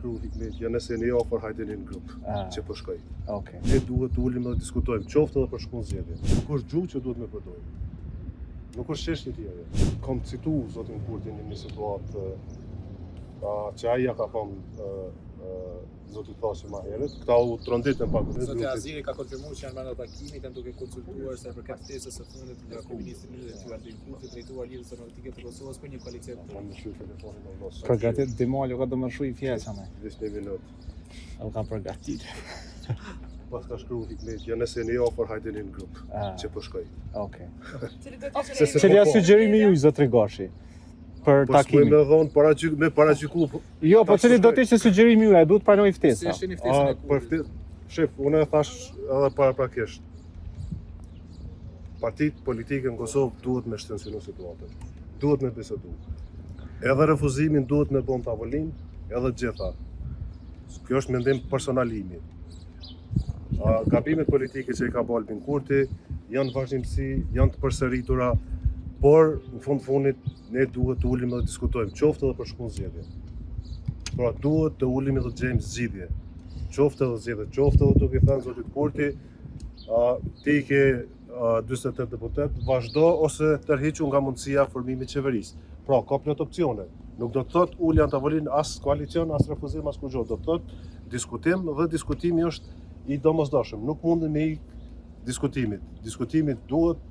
shkruar Hikmeti, nëse ne ofër hajde në grup që po shkoj. Okej. Ne duhet të ulim dhe diskutojmë, qoftë edhe për shkon zgjedhje. Nuk është gjuhë që duhet me përdorë. Nuk është çështje tjetër. Kam citu zotin Kurtin në një situatë që ai ja ka thonë zotit Thaçi më herët, këta u tronditën pak. Zoti Aziri ka konfirmuar që janë marrë takimin, janë duke konsultuar se për këtë ftesës së fundit nga kryeministri i tyre Albin Kurti drejtuar lidhjes demokratike të Kosovës për një koalicion të Kam shkruar telefonin në Los. Përgatit Dimali ka do më shuj fjesha me. Vetë një minutë. U ka përgatit. Pas ka shkruar Hikmeti, nëse ne ofër hajde në grup që po shkoj. Okej. Se Cili është sugjerimi juaj zot Rigashi për takimin? Po me dhon me paragjyku. Jo, po cili do të ishte sugjerimi juaj? Duhet pranoj ftesa. Si është një ftesën e Për ftesë, shef, unë e thash edhe paraprakisht. Partitë politike në Kosovë duhet me shtensionu situatën. Duhet me bisedu. Edhe refuzimin duhet me bën tavolinë, edhe gjitha. Kjo është mendim personalimi. Gabimet politike që i ka bërë Albin Kurti janë vazhdimsi, janë të përsëritura, por në fundit ne duhet të ulim dhe diskutojmë, qoftë edhe për shkon zgjedhje. Pra duhet të ulim dhe të gjejmë zgjidhje. Qoftë edhe zgjedhje, qoftë edhe duke thënë zotit Kurti, ti ke 48 deputet, vazhdo ose tërhiqu nga mundësia formimit qeverisë. Pra ka plot opsione. Nuk do të thotë ulja në tavolinë as koalicion, as refuzim, as kurrë. Do të thotë diskutim dhe diskutimi është i domosdoshëm. Nuk mundem me ikë diskutimit. Diskutimi duhet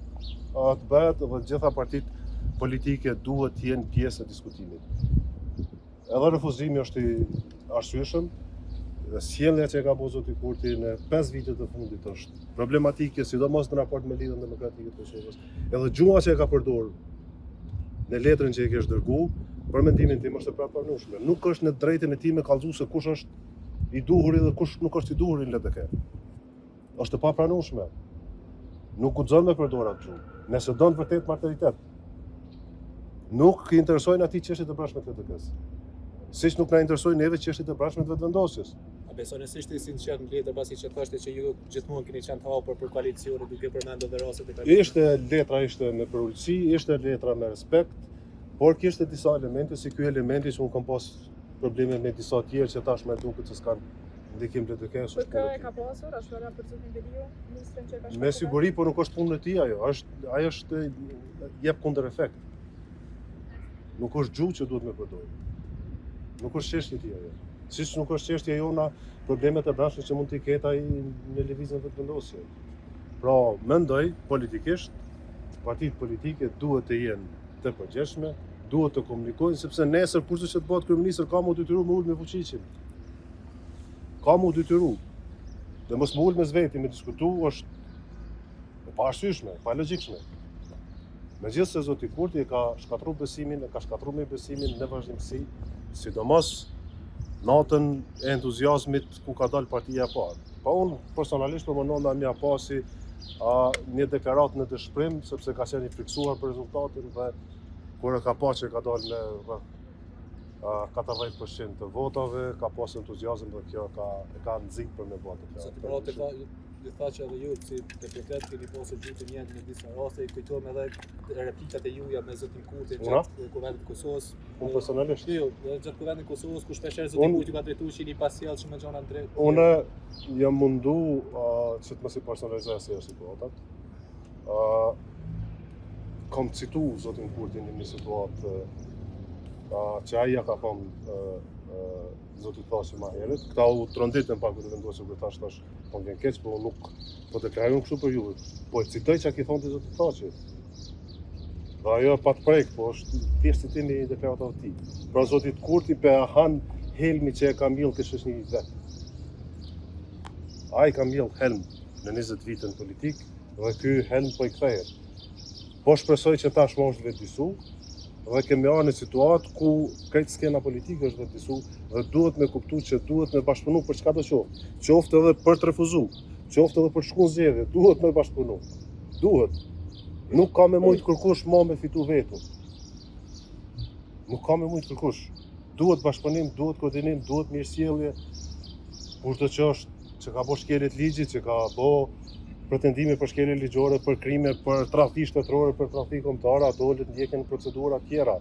të bëhet dhe gjitha partitë politike duhet të jenë pjesë e diskutimit. Edhe refuzimi është i arsyeshëm. Sjellja që ka bërë zoti Kurti në 5 vitet të fundit është problematike, sidomos në raport me Lidhjen Demokratike të Kosovës. Edhe gjuha që e ka përdorur në letrën që e kesh dërguar, për mendimin tim është e papranueshme. Nuk është në drejtën e tij me kallëzu se kush është i duhuri dhe kush nuk është i duhuri në LDK. Është e papranueshme. Nuk guxon me përdor atë gjuhë. Nëse don vërtet martiritet, nuk i interesojnë atij çështjet e brendshme të LDK-s. Siç nuk na interesojnë neve çështjet e brendshme të vetëvendosjes. A besoni se ishte sinqert në letër pasi që thoshte që ju gjithmonë keni qenë të hapur për koalicione duke përmendur edhe rastet e kaluara? Letra ishte me përulësi, ishte letra me respekt, por kishte disa elemente si ky elementi që unë kam pas probleme me disa tjerë që tash më duket se s'kan ndikim LDK-s. Për kë e ka pasur, ashtu era për zotin Beliu, ministrin që ka shkuar. Me siguri, por nuk është punë e tij ajo. Ajo është jep kundër efekt. Nuk është gjuhë që duhet me përdorë. Nuk është çështje e tij ajo. Siç nuk është çështja jona problemet e brendshme që mund t'i ketë ai në lëvizjen vetëvendosje. Pra, mendoj politikisht, partitë politike duhet të jenë të përgjithshme, duhet të komunikojnë sepse nesër kurse që të bëhet kryeminist ka mu detyru me ul me fuqiçin. Ka mu detyru. Dhe mos më ul me zveti me diskutu është e paarsyeshme, pa logjikshme. Megjithëse zoti Kurti e ka shkatruar besimin, e ka shkatruar me besimin në vazhdimsi, sidomos natën e entuziazmit ku ka dalë partia e parë. Pa unë personalisht po mendonda mja pasi një deklaratë në dëshpërim, sepse ka qenë i friksuar për rezultatin dhe kur e ka pa që ka dalë me 40% të votave, ka pas entuziazëm dhe kjo ka nxit për me bërë të kjo. Dhe tha që edhe ju si deputet keni pasur gjutë njëjtë në disa raste, kujtohem edhe replikat e juaja me zotin Kurti gjatë kuvendit të Kosovës. Unë personalisht gjatë kuvendit të Kosovës ku shpeshherë zoti Kurti ka drejtuar që jeni pasjellshëm me gjëra drejt. Unë jam mundu që të mos i personalizoj asnjë situatat. Kam citu zotin Kurti në një situatë që ai ja ka thonë zotit Thaçi më herët. Këta u tronditën pak të vendosur për tash po vjen keq, po nuk po deklarojnë kështu për ju. Po e citoj çka ki thonë zoti Thaçi. Dhe ajo pa të prek, po është thjesht citimi i deklaratave të tij. Pra zotit Kurti pe han helmi që e ka mbjell këtë shoqëni vet. Ai ka mbjell helm në 20 vite në politik dhe ky helm po i kthehet. Po shpresoj që tashmë është vetëdisu dhe kemi arë në situatë ku krejt skena politike është vetëdisu dhe duhet me kuptu që duhet me bashkëpunu për çka do qoftë. Qoftë edhe për të refuzu, qoftë edhe për shkuar zgjedhje, duhet me bashkëpunu. Duhet. Nuk ka me mujt kërkush ma me fitu vetu. Nuk ka me mujt kërkush. Duhet bashkëpunim, duhet koordinim, duhet mirësjellje. Kurdo që është që ka bo shkeljet ligjit, që ka bo pretendime për shkelje ligjore, për krime, për tradhti shtetërore, për tradhti kombëtare, ato le të ndjeken procedura tjera.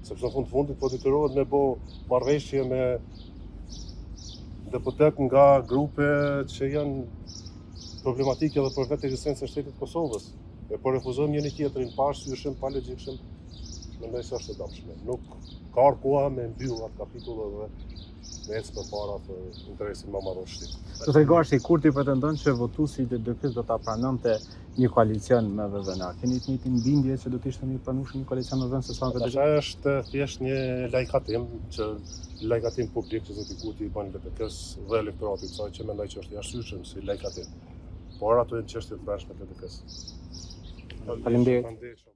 Sepse në fundit po detyrohet me bo marrëveshje me deputet nga grupe që janë problematike edhe për vetë ekzistencën e shtetit Kosovës. E po refuzojmë njëri tjetrin pa arsyeshëm, pa logjikshëm, mendoj se është e dëmshme. Nuk ka koha me mbyll atë kapitull dhe me ecë përpara për interesin më marrësh. Zotri Gashi, Kurti pretendon që votuesit e DK do ta pranonte një koalicion me VVN. Keni të njëjtin bindje që do të ishte një pranueshëm një koalicion me VVN se sa Tash është thjesht një lajkatim publik që zoti Kurti i bën BTK-s dhe elektoratit saj që mendoj që është i arsyeshëm si lajkatim. Por ato janë çështje të brendshme të BTK-s. Faleminderit.